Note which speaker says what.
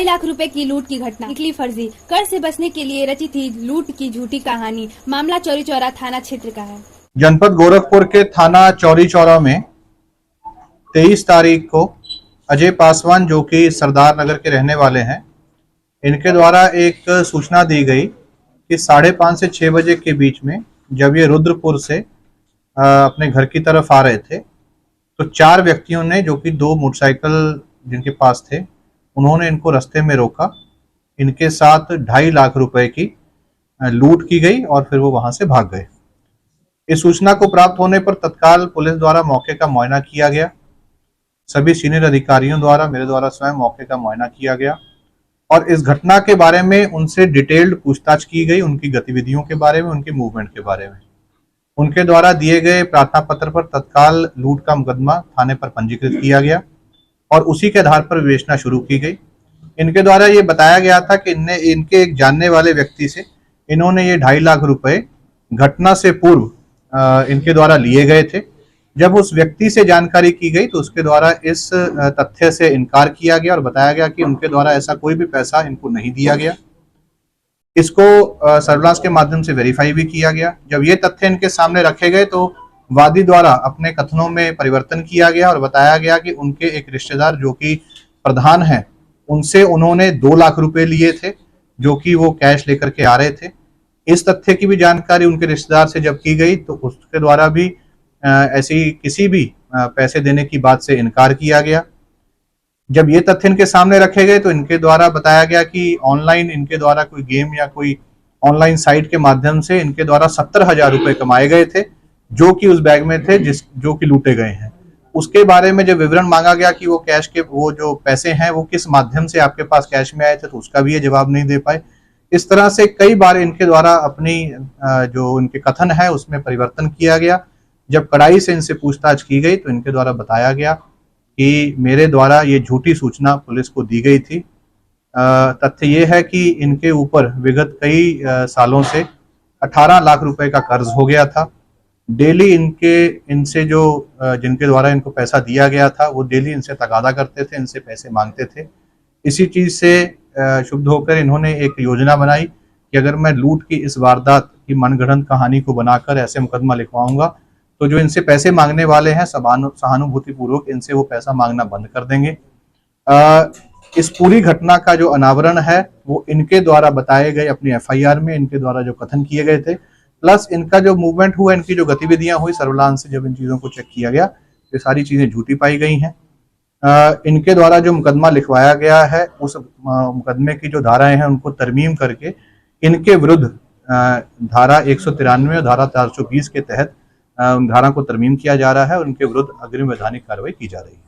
Speaker 1: लाख रुपए की लूट की घटना निकली फर्जी। कर से बचने के लिए रची थी लूट की झूठी कहानी। मामला चौरी चौरा थाना क्षेत्र का है।
Speaker 2: जनपद गोरखपुर के थाना चौरी चौरा में 23 तारीख को अजय पासवान, जो कि सरदार नगर के रहने वाले हैं, इनके द्वारा एक सूचना दी गई कि 5:30 से 6 बजे के बीच में जब ये रुद्रपुर से अपने घर की तरफ आ रहे थे तो 4 व्यक्तियों ने, जो कि 2 मोटरसाइकिल जिनके पास थे, उन्होंने इनको रास्ते में रोका। इनके साथ 2.5 लाख रुपए की लूट की गई और फिर वो वहां से भाग गए। इस सूचना को प्राप्त होने पर तत्काल पुलिस द्वारा मौके का मुआयना किया गया। सभी सीनियर अधिकारियों द्वारा, मेरे द्वारा स्वयं मौके का मुआयना किया गया और इस घटना के बारे में उनसे डिटेल्ड पूछताछ की गई, उनकी गतिविधियों के बारे में, उनके मूवमेंट के बारे में। उनके द्वारा दिए गए प्रार्थना पत्र पर तत्काल लूट का मुकदमा थाने पर पंजीकृत किया गया और उसी के आधार पर विवेचना शुरू की गई। इनके द्वारा ये बताया गया था कि इनके एक जानने वाले व्यक्ति से इन्होंने ये 2.5 लाख रुपए घटना से पूर्व इनके द्वारा लिए गए थे। जब उस व्यक्ति से जानकारी की गई तो उसके द्वारा इस तथ्य से इनकार किया गया और बताया गया कि उनके द्वारा ऐसा कोई भी पैसा इनको नहीं दिया गया। इसको सर्विलांस के माध्यम से वेरीफाई भी किया गया। जब ये तथ्य इनके सामने रखे गए तो वादी द्वारा अपने कथनों में परिवर्तन किया गया और बताया गया कि उनके एक रिश्तेदार, जो कि प्रधान हैं, उनसे उन्होंने 2 लाख रुपए लिए थे, जो कि वो कैश लेकर के आ रहे थे। इस तथ्य की भी जानकारी उनके रिश्तेदार से जब की गई तो उसके द्वारा भी ऐसी किसी भी पैसे देने की बात से इनकार किया गया। जब ये तथ्य इनके सामने रखे गए तो इनके द्वारा बताया गया कि ऑनलाइन इनके द्वारा कोई गेम या कोई ऑनलाइन साइट के माध्यम से इनके द्वारा 70,000 रुपए कमाए गए थे, जो कि उस बैग में थे जो कि लूटे गए हैं। उसके बारे में जब विवरण मांगा गया कि वो कैश के वो जो पैसे हैं वो किस माध्यम से आपके पास कैश में आए थे, तो उसका भी ये जवाब नहीं दे पाए। इस तरह से कई बार इनके द्वारा अपनी जो इनके कथन है उसमें परिवर्तन किया गया। जब कड़ाई से इनसे पूछताछ की गई तो इनके द्वारा बताया गया कि मेरे द्वारा ये झूठी सूचना पुलिस को दी गई थी। तथ्य ये है कि इनके ऊपर विगत कई सालों से 18 लाख रुपए का कर्ज हो गया था। डेली इनसे जो जिनके द्वारा इनको पैसा दिया गया था वो डेली इनसे तगादा करते थे, इनसे पैसे मांगते थे। इसी चीज से शुद्ध होकर इन्होंने एक योजना बनाई कि अगर मैं लूट की इस वारदात की मनगढ़ंत कहानी को बनाकर ऐसे मुकदमा लिखवाऊंगा तो जो इनसे पैसे मांगने वाले हैं सहानुभूति पूर्वक इनसे वो पैसा मांगना बंद कर देंगे। इस पूरी घटना का जो अनावरण है वो इनके द्वारा बताए गए अपनी एफआईआर में इनके द्वारा जो कथन किए गए थे, प्लस इनका जो मूवमेंट हुआ, इनकी जो गतिविधियां हुई सर्विलांस से जब इन चीजों को चेक किया गया, ये सारी चीजें झूठी पाई गई हैं। इनके द्वारा जो मुकदमा लिखवाया गया है उस मुकदमे की जो धाराएं हैं उनको तरमीम करके इनके विरुद्ध धारा 193 और धारा 420 के तहत धारा को तरमीम किया जा रहा है और उनके विरुद्ध अग्रिम वैधानिक कार्रवाई की जा रही है।